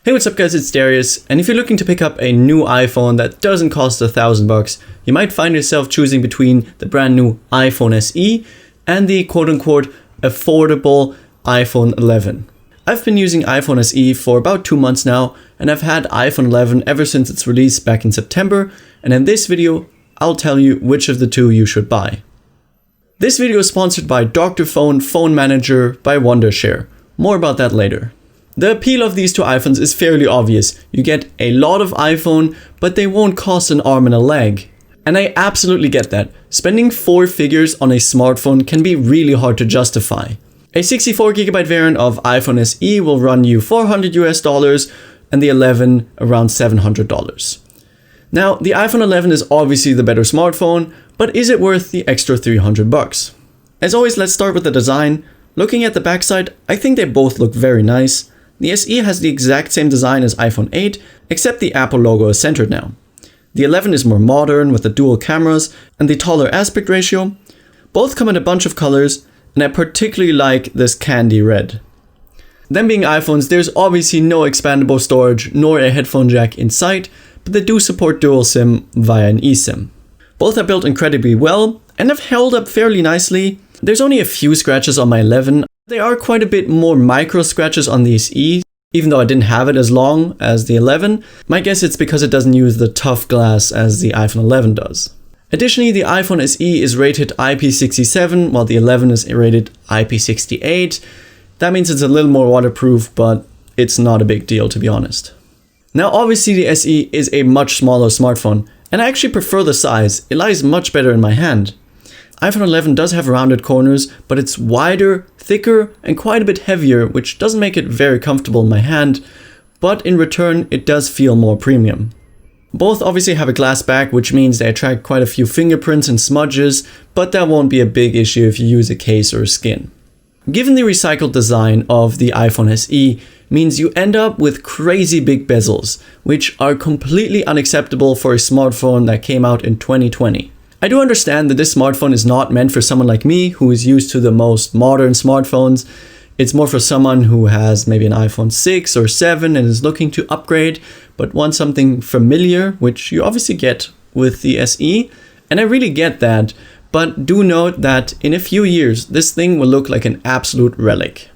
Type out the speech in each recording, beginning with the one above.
Hey, what's up guys, it's Darius, and if you're looking to pick up a new iPhone that doesn't cost $1,000, you might find yourself choosing between the brand new iPhone SE and the quote-unquote affordable iPhone 11. I've been using iPhone SE for about 2 months now, and I've had iPhone 11 ever since its release back in September, and in this video, I'll tell you which of the two you should buy. This video is sponsored by Dr. Phone Phone Manager by Wondershare. More about that later. The appeal of these two iPhones is fairly obvious. You get a lot of iPhone, but they won't cost an arm and a leg. And I absolutely get that. Spending 4 figures on a smartphone can be really hard to justify. A 64GB variant of iPhone SE will run you $400 and the 11 around $700. Now, the iPhone 11 is obviously the better smartphone, but is it worth the extra $300? As always, let's start with the design. Looking at the backside, I think they both look very nice. The SE has the exact same design as iPhone 8, except the Apple logo is centered now. The 11 is more modern with the dual cameras and the taller aspect ratio. Both come in a bunch of colors, and I particularly like this candy red. Them being iPhones, there's obviously no expandable storage nor a headphone jack in sight, but they do support dual SIM via an eSIM. Both are built incredibly well and have held up fairly nicely. There's only a few scratches on my 11. There are quite a bit more micro scratches on the SE, even though I didn't have it as long as the 11. My guess it's because it doesn't use the tough glass as the iPhone 11 does. Additionally, the iPhone SE is rated IP67 while the 11 is rated IP68. That means it's a little more waterproof, but it's not a big deal to be honest. Now obviously the SE is a much smaller smartphone, and I actually prefer the size. It lies much better in my hand. iPhone 11 does have rounded corners, but it's wider, thicker, and quite a bit heavier, which doesn't make it very comfortable in my hand, but in return it does feel more premium. Both obviously have a glass back, which means they attract quite a few fingerprints and smudges, but that won't be a big issue if you use a case or a skin. Given the recycled design of the iPhone SE means you end up with crazy big bezels, which are completely unacceptable for a smartphone that came out in 2020. I do understand that this smartphone is not meant for someone like me who is used to the most modern smartphones. It's more for someone who has maybe an iPhone 6 or 7 and is looking to upgrade, but wants something familiar, which you obviously get with the SE. And I really get that, but do note that in a few years, this thing will look like an absolute relic.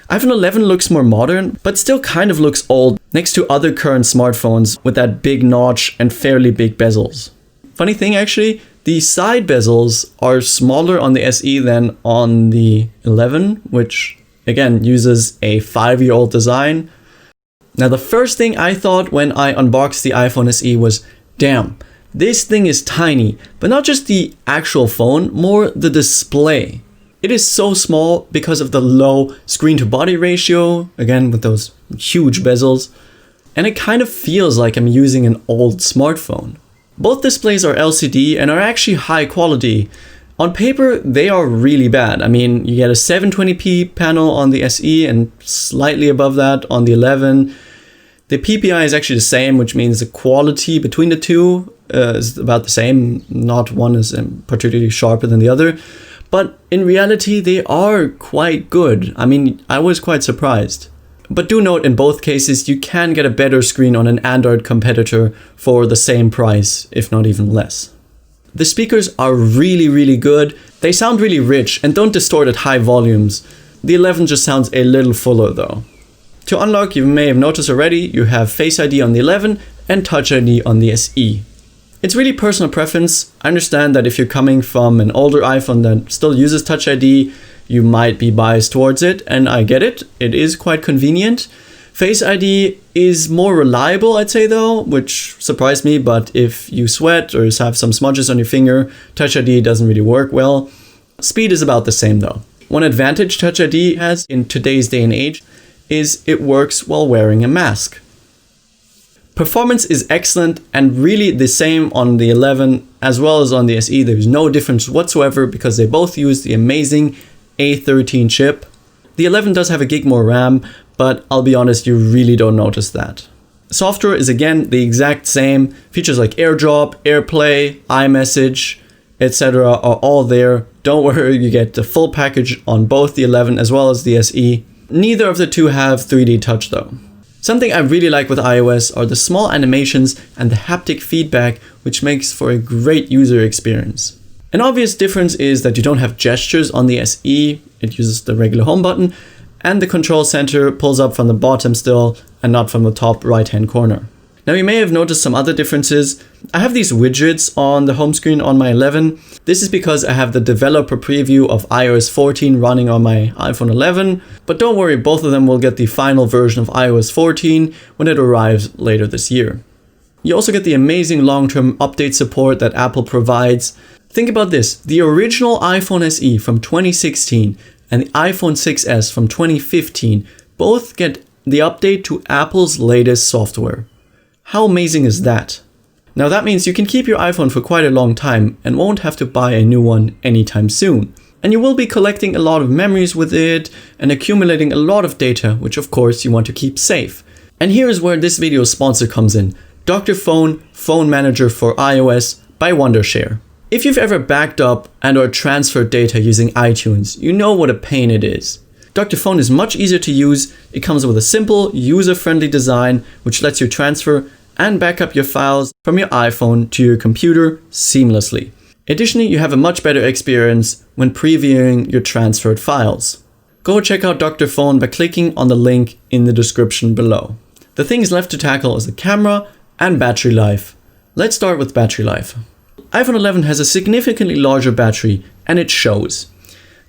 iPhone 11 looks more modern, but still kind of looks old next to other current smartphones with that big notch and fairly big bezels. Funny thing actually, the side bezels are smaller on the SE than on the 11, which again uses a 5-year-old design. Now the first thing I thought when I unboxed the iPhone SE was, damn, this thing is tiny, but not just the actual phone, more the display. It is so small because of the low screen to body ratio, again with those huge bezels, and it kind of feels like I'm using an old smartphone. Both displays are LCD and are actually high quality. On paper, they are really bad. I mean, you get a 720p panel on the SE and slightly above that on the 11. The PPI is actually the same, which means the quality between the two is about the same. Not one is particularly sharper than the other. But in reality, they are quite good. I mean, I was quite surprised. But do note, in both cases, you can get a better screen on an Android competitor for the same price, if not even less. The speakers are really good. They sound really rich and don't distort at high volumes. The 11 just sounds a little fuller though. To unlock, you may have noticed already, you have Face ID on the 11 and Touch ID on the SE. It's really personal preference. I understand that if you're coming from an older iPhone that still uses Touch ID, you might be biased towards it, and I get it. It is quite convenient. Face ID is more reliable, I'd say though, which surprised me, but if you sweat or have some smudges on your finger, Touch ID doesn't really work well. Speed is about the same though. One advantage Touch ID has in today's day and age is it works while wearing a mask. Performance is excellent and really the same on the 11 as well as on the SE. There's no difference whatsoever because they both use the amazing A13 chip. The 11 does have a gig more RAM, but I'll be honest, you really don't notice that. Software is again the exact same. Features like AirDrop, AirPlay, iMessage, etc. are all there. Don't worry, you get the full package on both the 11 as well as the SE. Neither of the two have 3D touch though. Something I really like with iOS are the small animations and the haptic feedback, which makes for a great user experience. An obvious difference is that you don't have gestures on the SE, it uses the regular home button, and the control center pulls up from the bottom still and not from the top right hand corner. Now you may have noticed some other differences. I have these widgets on the home screen on my 11. This is because I have the developer preview of iOS 14 running on my iPhone 11, but don't worry, both of them will get the final version of iOS 14 when it arrives later this year. You also get the amazing long-term update support that Apple provides. Think about this, the original iPhone SE from 2016 and the iPhone 6s from 2015 both get the update to Apple's latest software. How amazing is that? Now that means you can keep your iPhone for quite a long time and won't have to buy a new one anytime soon. And you will be collecting a lot of memories with it and accumulating a lot of data, which of course you want to keep safe. And here is where this video's sponsor comes in, Dr. Phone Phone Manager for iOS by Wondershare. If you've ever backed up and/or transferred data using iTunes, you know what a pain it is. Dr. Phone is much easier to use. It comes with a simple, user-friendly design which lets you transfer and back up your files from your iPhone to your computer seamlessly. Additionally, you have a much better experience when previewing your transferred files. Go check out Dr. Phone by clicking on the link in the description below. The things left to tackle is the camera and battery life. Let's start with battery life. iPhone 11 has a significantly larger battery and it shows.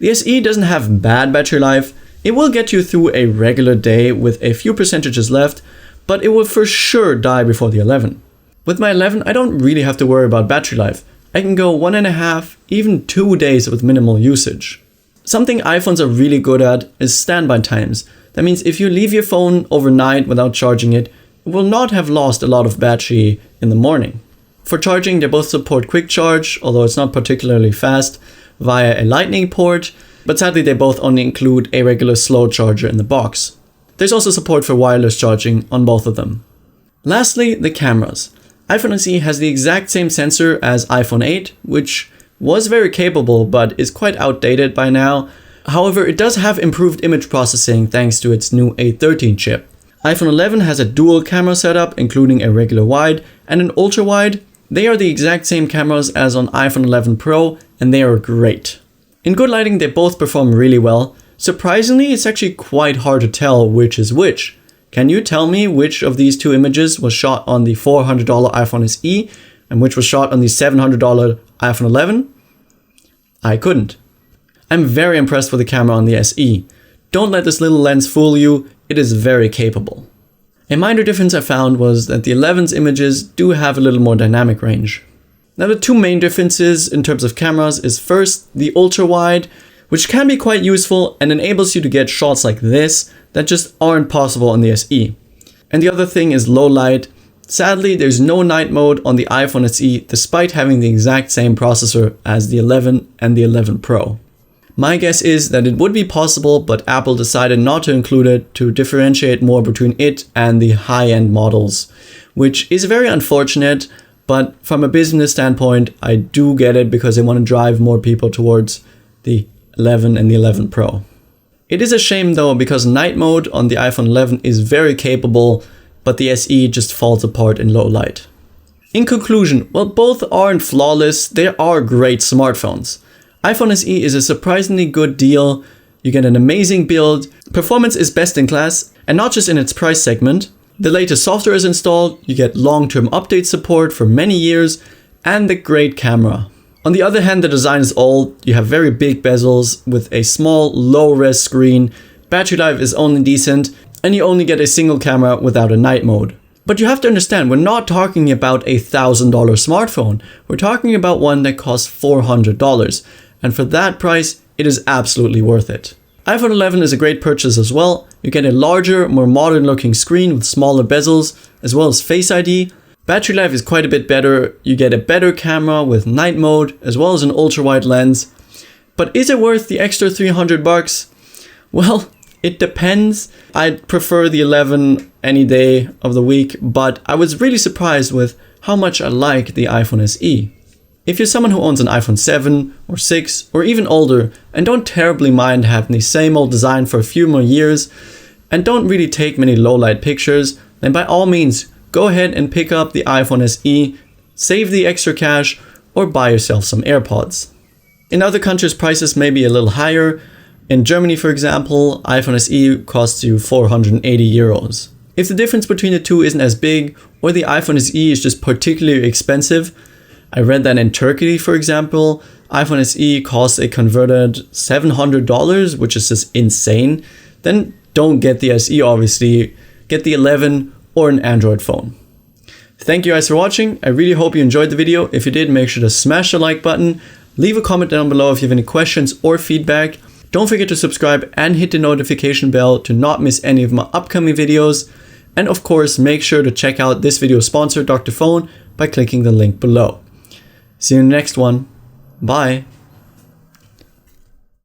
The SE doesn't have bad battery life. It will get you through a regular day with a few percentages left, but it will for sure die before the 11. With my 11, I don't really have to worry about battery life. I can go 1.5, even 2 days with minimal usage. Something iPhones are really good at is standby times. That means if you leave your phone overnight without charging it, it will not have lost a lot of battery in the morning. For charging, they both support quick charge, although it's not particularly fast, via a lightning port, but sadly they both only include a regular slow charger in the box. There's also support for wireless charging on both of them. Lastly, the cameras. iPhone SE has the exact same sensor as iPhone 8, which was very capable but is quite outdated by now. However, it does have improved image processing thanks to its new A13 chip. iPhone 11 has a dual camera setup, including a regular wide and an ultra wide. They are the exact same cameras as on iPhone 11 Pro, and they are great. In good lighting, they both perform really well. Surprisingly, it's actually quite hard to tell which is which. Can you tell me which of these two images was shot on the $400 iPhone SE and which was shot on the $700 iPhone 11? I couldn't. I'm very impressed with the camera on the SE. Don't let this little lens fool you, it is very capable. A minor difference I found was that the 11's images do have a little more dynamic range. Now the two main differences in terms of cameras is first the ultra wide, which can be quite useful and enables you to get shots like this that just aren't possible on the SE. And the other thing is low light. Sadly, there's no night mode on the iPhone SE despite having the exact same processor as the 11 and the 11 Pro. My guess is that it would be possible, but Apple decided not to include it to differentiate more between it and the high-end models, which is very unfortunate, but from a business standpoint, I do get it because they want to drive more people towards the 11 and the 11 Pro. It is a shame though, because night mode on the iPhone 11 is very capable, but the SE just falls apart in low light. In conclusion, while both aren't flawless, they are great smartphones. iPhone SE is a surprisingly good deal. You get an amazing build, performance is best in class, and not just in its price segment. The latest software is installed, you get long-term update support for many years, and the great camera. On the other hand, the design is old, you have very big bezels with a small, low-res screen, battery life is only decent, and you only get a single camera without a night mode. But you have to understand, we're not talking about a $1,000 smartphone, we're talking about one that costs $400, and for that price, it is absolutely worth it. iPhone 11 is a great purchase as well. You get a larger, more modern looking screen with smaller bezels, as well as Face ID. Battery life is quite a bit better. You get a better camera with night mode, as well as an ultra wide lens. But is it worth the extra $300? Well, it depends. I'd prefer the 11 any day of the week, but I was really surprised with how much I like the iPhone SE. If you're someone who owns an iPhone 7 or 6 or even older and don't terribly mind having the same old design for a few more years, and don't really take many low-light pictures, then by all means, go ahead and pick up the iPhone SE, save the extra cash, or buy yourself some AirPods. In other countries, prices may be a little higher. In Germany, for example, iPhone SE costs you 480 euros. If the difference between the two isn't as big, or the iPhone SE is just particularly expensive, I read that in Turkey, for example, iPhone SE costs a converted $700, which is just insane, then don't get the SE obviously, get the 11 or an Android phone. Thank you guys for watching. I really hope you enjoyed the video. If you did, make sure to smash the like button, leave a comment down below if you have any questions or feedback. Don't forget to subscribe and hit the notification bell to not miss any of my upcoming videos. And of course, make sure to check out this video's sponsor, Dr. Phone, by clicking the link below. See you in the next one. Bye.